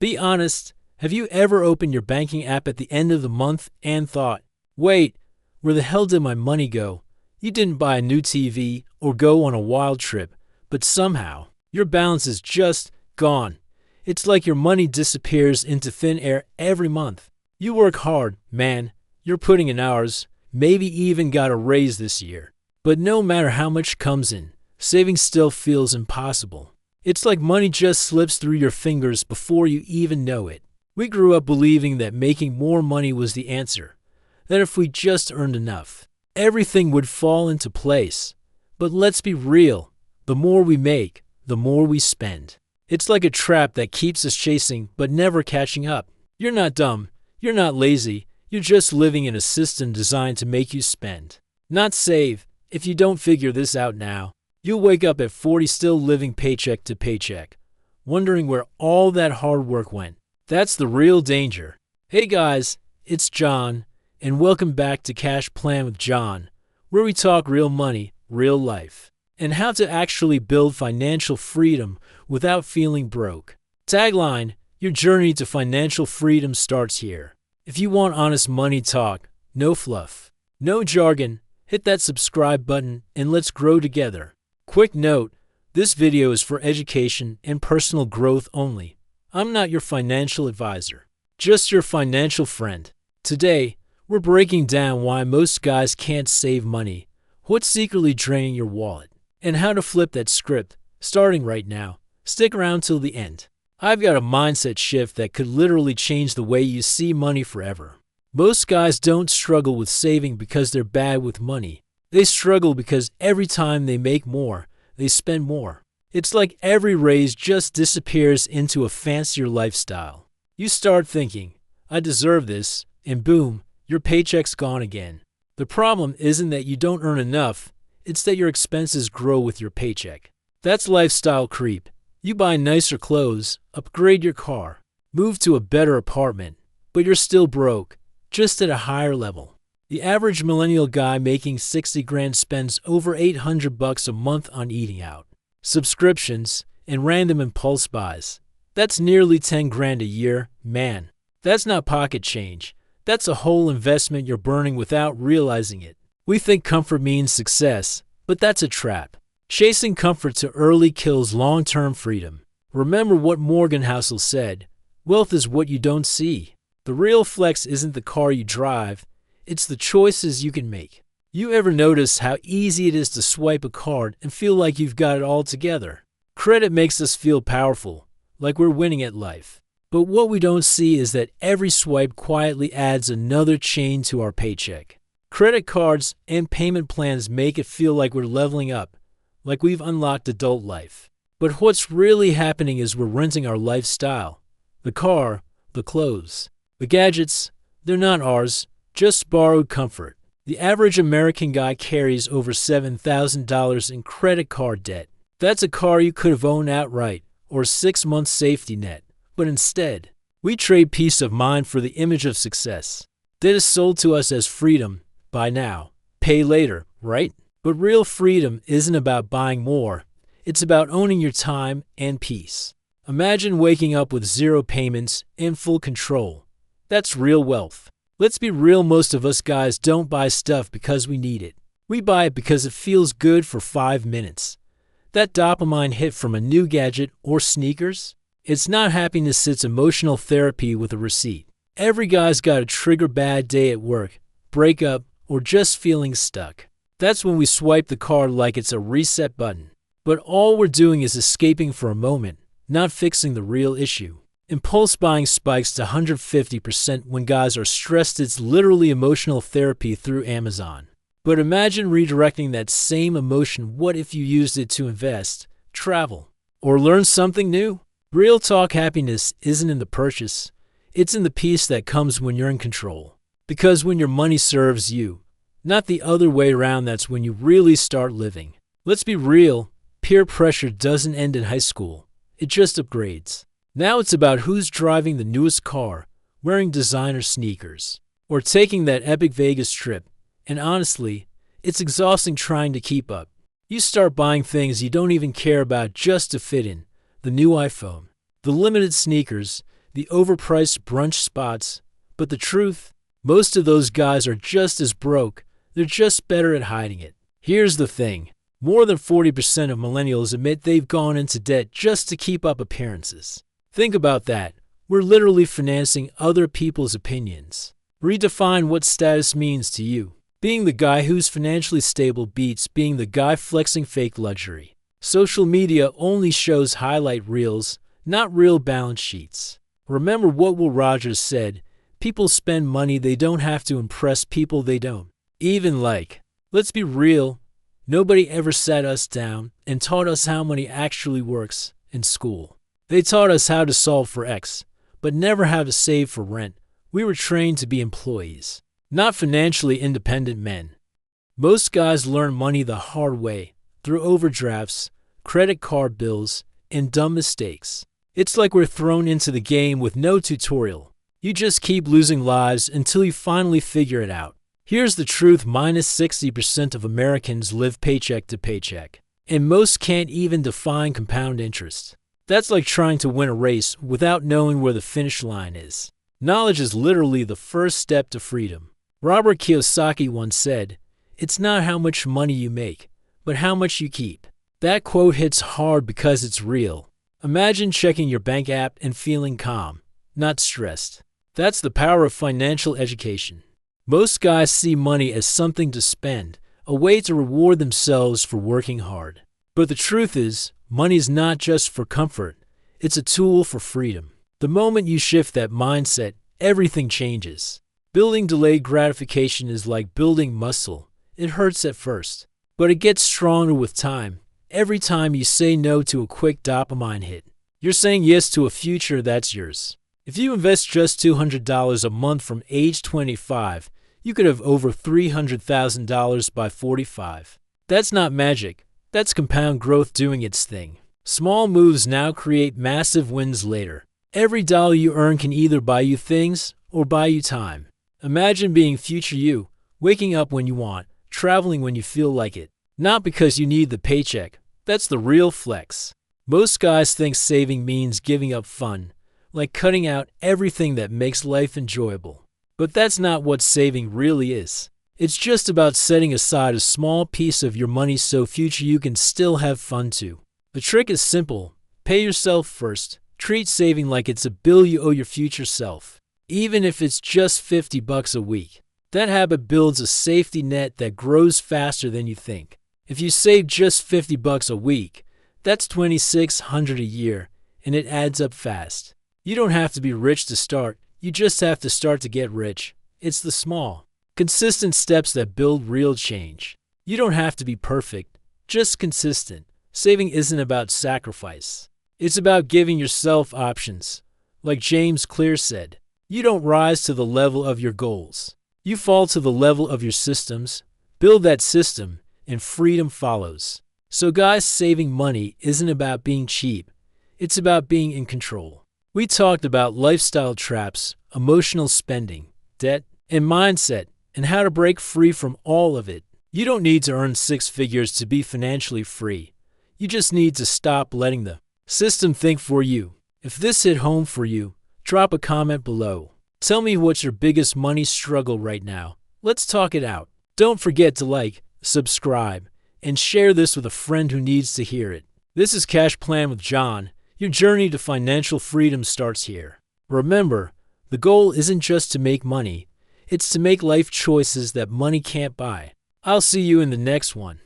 Be honest, have you ever opened your banking app at the end of the month and thought, wait, where the hell did my money go? You didn't buy a new TV or go on a wild trip, but somehow your balance is just gone. It's like your money disappears into thin air every month. You work hard, man. You're putting in hours, maybe even got a raise this year. But no matter how much comes in, saving still feels impossible. It's like money just slips through your fingers before you even know it. We grew up believing that making more money was the answer, that if we just earned enough, everything would fall into place. But let's be real, the more we make, the more we spend. It's like a trap that keeps us chasing but never catching up. You're not dumb, you're not lazy, you're just living in a system designed to make you spend, not save. If you don't figure this out now, you'll wake up at 40 still living paycheck to paycheck, wondering where all that hard work went. That's the real danger. Hey guys, it's John, and welcome back to Cash Plan with John, where we talk real money, real life, and how to actually build financial freedom without feeling broke. Tagline: your journey to financial freedom starts here. If you want honest money talk, no fluff, no jargon, hit that subscribe button and let's grow together. Quick note, this video is for education and personal growth only. I'm not your financial advisor, just your financial friend. Today, we're breaking down why most guys can't save money, what's secretly draining your wallet, and how to flip that script, starting right now. Stick around till the end. I've got a mindset shift that could literally change the way you see money forever. Most guys don't struggle with saving because they're bad with money. They struggle because every time they make more, they spend more. It's like every raise just disappears into a fancier lifestyle. You start thinking, I deserve this, and boom, your paycheck's gone again. The problem isn't that you don't earn enough, it's that your expenses grow with your paycheck. That's lifestyle creep. You buy nicer clothes, upgrade your car, move to a better apartment, but you're still broke, just at a higher level. The average millennial guy making 60 grand spends over $800 a month on eating out, subscriptions, and random impulse buys. That's nearly 10 grand a year, man. That's not pocket change. That's a whole investment you're burning without realizing it. We think comfort means success, but that's a trap. Chasing comfort too early kills long-term freedom. Remember what Morgan Housel said, wealth is what you don't see. The real flex isn't the car you drive, it's the choices you can make. You ever notice how easy it is to swipe a card and feel like you've got it all together? Credit makes us feel powerful, like we're winning at life. But what we don't see is that every swipe quietly adds another chain to our paycheck. Credit cards and payment plans make it feel like we're leveling up, like we've unlocked adult life. But what's really happening is we're renting our lifestyle. The car, the clothes, the gadgets, they're not ours, just borrowed comfort. The average American guy carries over $7,000 in credit card debt. That's a car you could have owned outright, or a 6-month safety net. But instead, we trade peace of mind for the image of success. That is sold to us as freedom, buy now, pay later, right? But real freedom isn't about buying more. It's about owning your time and peace. Imagine waking up with 0 payments and full control. That's real wealth. Let's be real, most of us guys don't buy stuff because we need it. We buy it because it feels good for 5 minutes. That dopamine hit from a new gadget or sneakers? It's not happiness, it's emotional therapy with a receipt. Every guy's got a trigger: bad day at work, breakup, or just feeling stuck. That's when we swipe the card like it's a reset button. But all we're doing is escaping for a moment, not fixing the real issue. Impulse buying spikes to 150% when guys are stressed. It's literally emotional therapy through Amazon. But imagine redirecting that same emotion. What if you used it to invest, travel, or learn something new? Real talk, happiness isn't in the purchase. It's in the peace that comes when you're in control. Because when your money serves you, not the other way around, that's when you really start living. Let's be real, peer pressure doesn't end in high school. It just upgrades. Now it's about who's driving the newest car, wearing designer sneakers, or taking that epic Vegas trip. And honestly, it's exhausting trying to keep up. You start buying things you don't even care about just to fit in. The new iPhone, the limited sneakers, the overpriced brunch spots. But the truth? Most of those guys are just as broke. They're just better at hiding it. Here's the thing. More than 40% of millennials admit they've gone into debt just to keep up appearances. Think about that. We're literally financing other people's opinions. Redefine what status means to you. Being the guy who's financially stable beats being the guy flexing fake luxury. Social media only shows highlight reels, not real balance sheets. Remember what Will Rogers said, people spend money they don't have to impress people they don't even like. Let's be real, nobody ever sat us down and taught us how money actually works in school. They taught us how to solve for X, but never how to save for rent. We were trained to be employees, not financially independent men. Most guys learn money the hard way, through overdrafts, credit card bills, and dumb mistakes. It's like we're thrown into the game with no tutorial. You just keep losing lives until you finally figure it out. Here's the truth, -60% of Americans live paycheck to paycheck, and most can't even define compound interest. That's like trying to win a race without knowing where the finish line is. Knowledge is literally the first step to freedom. Robert Kiyosaki once said, "It's not how much money you make, but how much you keep." That quote hits hard because it's real. Imagine checking your bank app and feeling calm, not stressed. That's the power of financial education. Most guys see money as something to spend, a way to reward themselves for working hard. But the truth is, money is not just for comfort, it's a tool for freedom. The moment you shift that mindset, everything changes. Building delayed gratification is like building muscle. It hurts at first, but it gets stronger with time. Every time you say no to a quick dopamine hit, you're saying yes to a future that's yours. If you invest just $200 a month from age 25, you could have over $300,000 by 45. That's not magic. That's compound growth doing its thing. Small moves now create massive wins later. Every dollar you earn can either buy you things or buy you time. Imagine being future you, waking up when you want, traveling when you feel like it. Not because you need the paycheck. That's the real flex. Most guys think saving means giving up fun, like cutting out everything that makes life enjoyable. But that's not what saving really is. It's just about setting aside a small piece of your money so future you can still have fun too. The trick is simple. Pay yourself first. Treat saving like it's a bill you owe your future self, even if it's just $50 a week. That habit builds a safety net that grows faster than you think. If you save just $50 a week, that's $2,600 a year, and it adds up fast. You don't have to be rich to start. You just have to start to get rich. It's the small, consistent steps that build real change. You don't have to be perfect, just consistent. Saving isn't about sacrifice. It's about giving yourself options. Like James Clear said, you don't rise to the level of your goals. You fall to the level of your systems. Build that system, and freedom follows. So guys, saving money isn't about being cheap. It's about being in control. We talked about lifestyle traps, emotional spending, debt, and mindset, and how to break free from all of it. You don't need to earn six figures to be financially free. You just need to stop letting the system think for you. If this hit home for you, drop a comment below. Tell me what's your biggest money struggle right now. Let's talk it out. Don't forget to like, subscribe, and share this with a friend who needs to hear it. This is Cash Plan with John. Your journey to financial freedom starts here. Remember, the goal isn't just to make money. It's to make life choices that money can't buy. I'll see you in the next one.